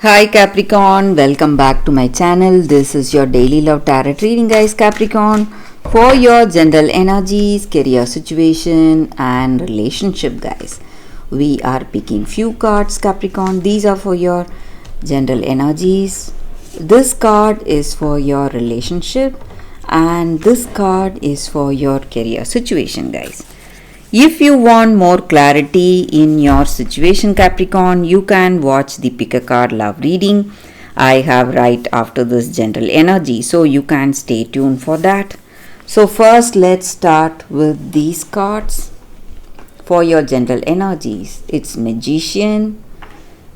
Hi Capricorn, welcome back to my channel. This is your daily love tarot reading, guys. Capricorn, for your general energies, career situation and relationship, guys. We are picking few cards, Capricorn. These are for your general energies. This card is for your relationship and this card is for your career situation, guys. If you want more clarity in your situation, Capricorn, you can watch the Pick a Card Love reading I have right after this general energy. So you can stay tuned for that. So first let's start with these cards for your general energies. It's Magician,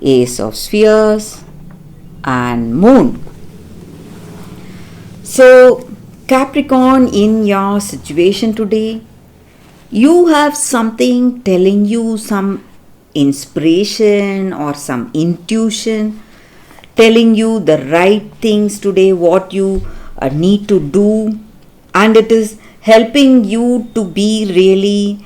Ace of Spheres and Moon. So Capricorn, in your situation today, you have something telling you some inspiration or some intuition telling you the right things today, what you need to do, and it is helping you to be really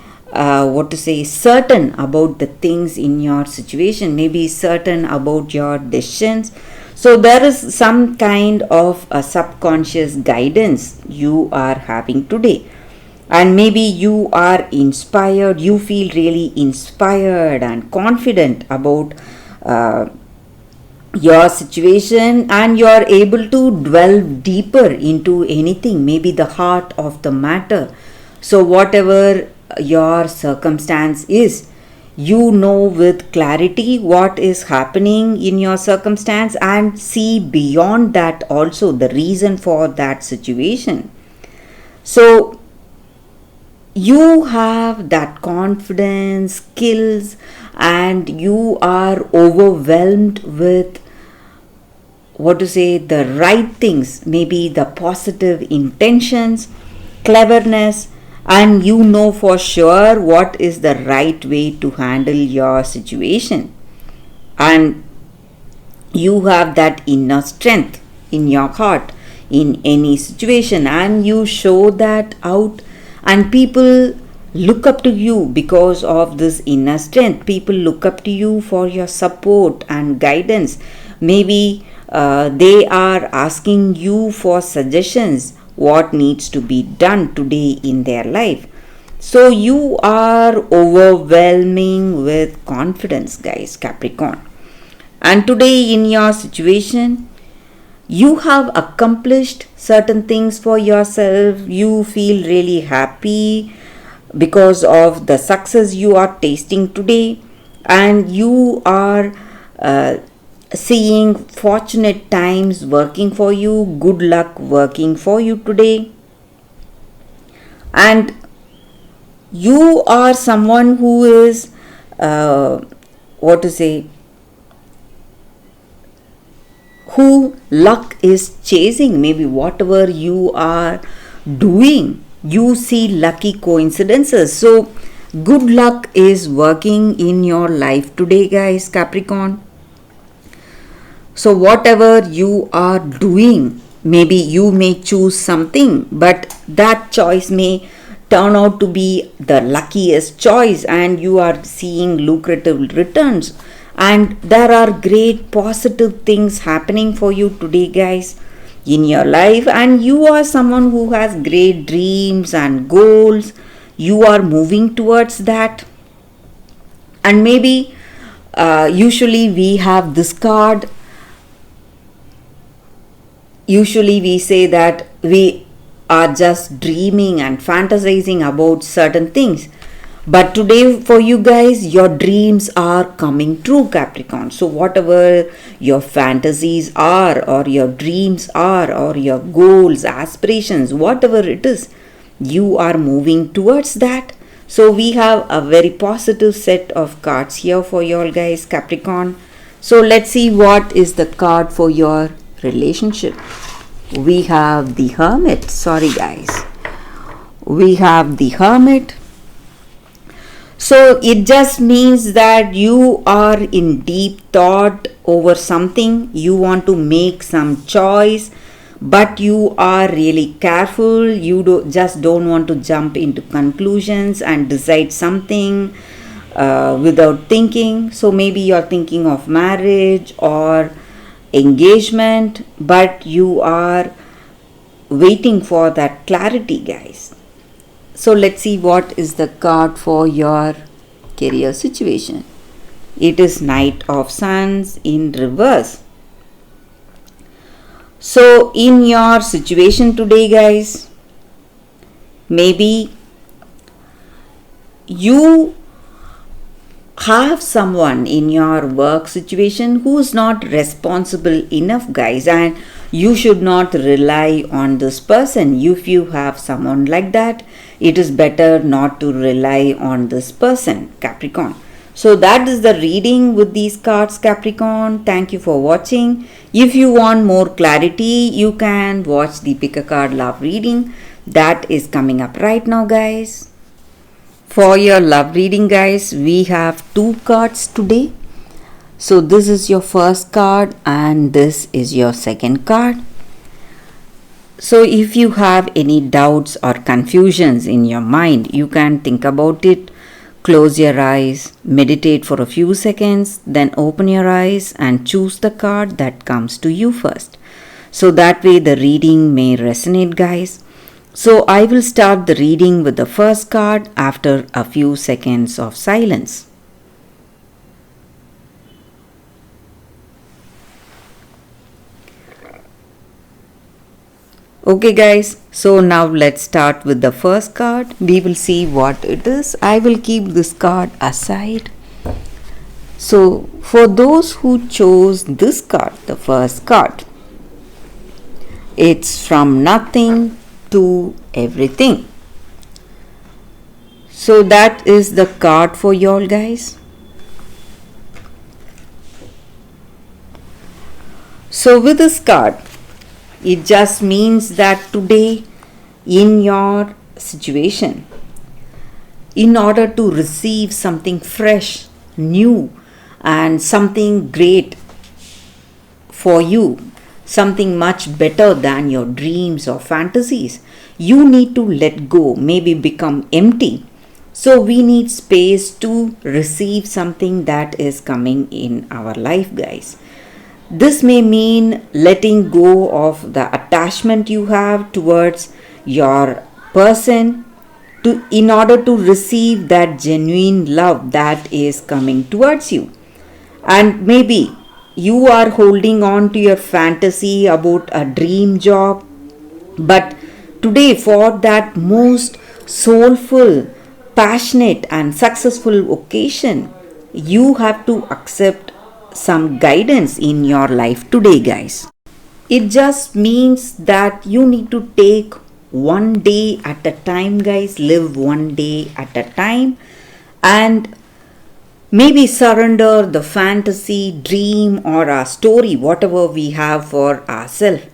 certain about the things in your situation, maybe certain about your decisions. So there is some kind of a subconscious guidance you are having today. And maybe you are inspired, you feel really inspired and confident about your situation, and you are able to delve deeper into anything, maybe the heart of the matter. So whatever your circumstance is, you know with clarity what is happening in your circumstance and see beyond that also the reason for that situation. So you have that confidence, skills, and you are overwhelmed with the right things, maybe the positive intentions, cleverness, and you know for sure what is the right way to handle your situation. And you have that inner strength in your heart in any situation, and you show that out, and people look up to you because of this inner strength. People look up to you for your support and guidance. Maybe they are asking you for suggestions, what needs to be done today in their life. So you are overwhelming with confidence, guys, Capricorn. And today in your situation, you have accomplished certain things for yourself. You feel really happy because of the success you are tasting today, and you are seeing fortunate times working for you, good luck working for you today. And you are someone who is who luck is chasing. Maybe whatever you are doing, you see lucky coincidences. So good luck is working in your life today, guys, Capricorn. So whatever you are doing, maybe you may choose something, but that choice may turn out to be the luckiest choice, and you are seeing lucrative returns. And there are great positive things happening for you today, guys, in your life. And you are someone who has great dreams and goals. You are moving towards that. And maybe usually we have this card. Usually we say that we are just dreaming and fantasizing about certain things. But today for you guys, your dreams are coming true, Capricorn. So whatever your fantasies are, or your dreams are, or your goals, aspirations, whatever it is, you are moving towards that. So we have a very positive set of cards here for you all, guys, Capricorn. So let's see what is the card for your relationship. We have the Hermit. Sorry, guys. We have the Hermit. So it just means that you are in deep thought over something. You want to make some choice, but you are really careful. You just don't want to jump into conclusions and decide something without thinking. So maybe you're thinking of marriage, or engagement, but you are waiting for that clarity, guys. So let's see what is the card for your career situation. It is Knight of Sons in reverse. So in your situation today, guys, maybe you have someone in your work situation who is not responsible enough, guys, and you should not rely on this person. If you have someone like that, it is better not to rely on this person, Capricorn. So that is the reading with these cards, Capricorn. Thank you for watching. If you want more clarity, you can watch the Pick a Card Love reading that is coming up right now, guys. For your love reading, guys, we have 2 cards today. So this is your first card and this is your second card. So if you have any doubts or confusions in your mind, you can think about it. Close your eyes, meditate for a few seconds, then open your eyes and choose the card that comes to you first. So that way the reading may resonate, guys. So I will start the reading with the first card after a few seconds of silence. Okay guys, so now let's start with the first card. We will see what it is. I will keep this card aside. So for those who chose this card, the first card, it's from nothing to everything. So that is the card for y'all, guys. So with this card, it just means that today in your situation, in order to receive something fresh, new, and something great for you, something much better than your dreams or fantasies, you need to let go, maybe become empty. So we need space to receive something that is coming in our life, guys. This may mean letting go of the attachment you have towards your person in order to receive that genuine love that is coming towards you. And maybe you are holding on to your fantasy about a dream job, but today for that most soulful, passionate and successful occasion, you have to accept some guidance in your life today, guys. It just means that you need to take one day at a time, guys. Live one day at a time and maybe surrender the fantasy, dream or a story, whatever we have for ourselves,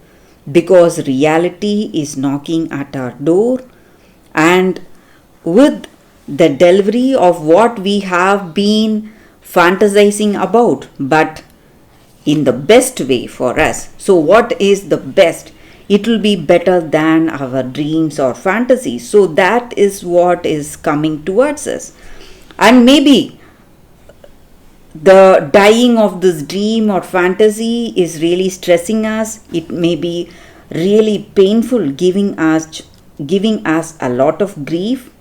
because reality is knocking at our door, and with the delivery of what we have been fantasizing about, but in the best way for us. So what is the best? It will be better than our dreams or fantasies. So that is what is coming towards us. And maybe the dying of this dream or fantasy is really stressing us. It may be really painful, giving us a lot of grief.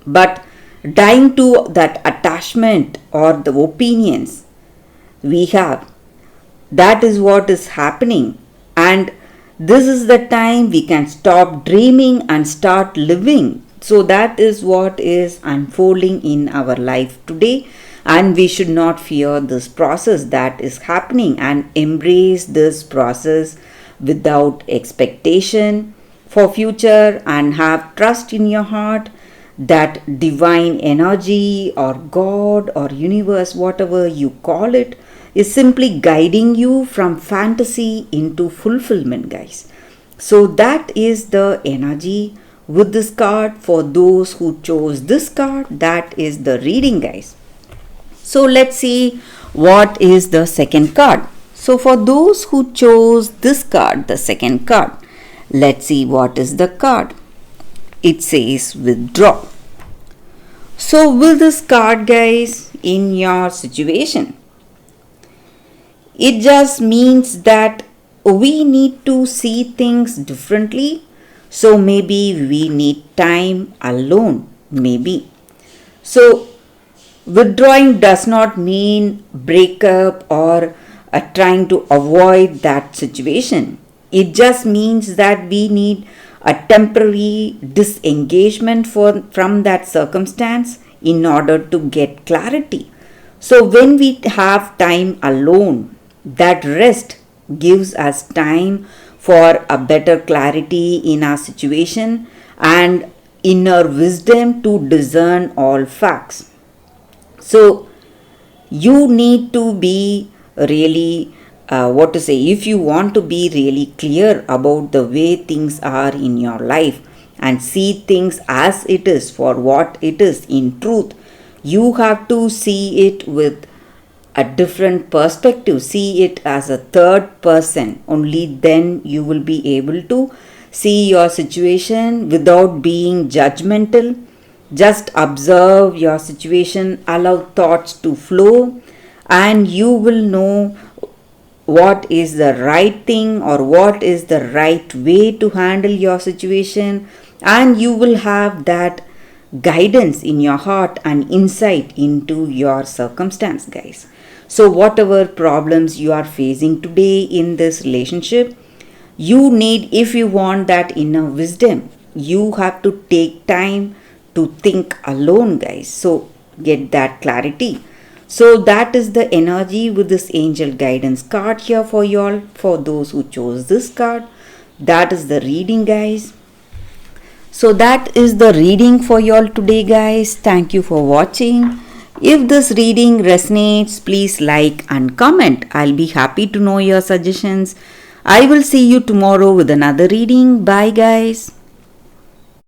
But dying to that attachment or the opinions we have, that is what is happening. And this is the time we can stop dreaming and start living. So that is what is unfolding in our life today. And we should not fear this process that is happening and embrace this process without expectation for future, and have trust in your heart that divine energy or God or universe, whatever you call it, is simply guiding you from fantasy into fulfillment, guys. So that is the energy with this card for those who chose this card. That is the reading, guys. So let's see what is the second card. So for those who chose this card, the second card, let's see what is the card. It says withdraw. So with this card, guys, in your situation, It just means that we need to see things differently. So maybe we need time alone. Maybe. So withdrawing does not mean breakup or trying to avoid that situation. It just means that we need a temporary disengagement from that circumstance in order to get clarity. So, when we have time alone, that rest gives us time for a better clarity in our situation and inner wisdom to discern all facts. So, you need to be really what to say, if you want to be really clear about the way things are in your life and see things as it is for what it is in truth, you have to see it with a different perspective, see it as a third person. Only then you will be able to see your situation without being judgmental. Just observe your situation, allow thoughts to flow, and you will know what is the right thing or what is the right way to handle your situation, and you will have that guidance in your heart and insight into your circumstance, guys. So whatever problems you are facing today in this relationship, you need, if you want that inner wisdom, you have to take time to think alone, guys. So get that clarity. So that is the energy with this angel guidance card here for y'all, for those who chose this card. That is the reading, guys. So that is the reading for y'all today, guys. Thank you for watching. If this reading resonates, please like and comment. I'll be happy to know your suggestions. I will see you tomorrow with another reading. Bye, guys.